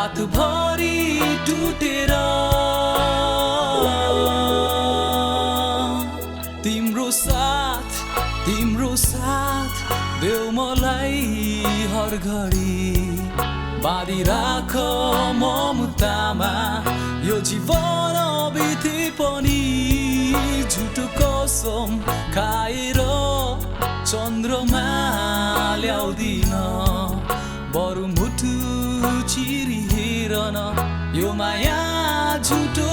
रातभरि टुटेर तिम्रो साथ देऊ मलाई हर घडी बाँधिराख ममतामा यो जीवन बिते पनि झुटो कसम खाएर चन्द्रमा ल्याउँदिन बरु मुटु चिरी हेरन यो माया झुटो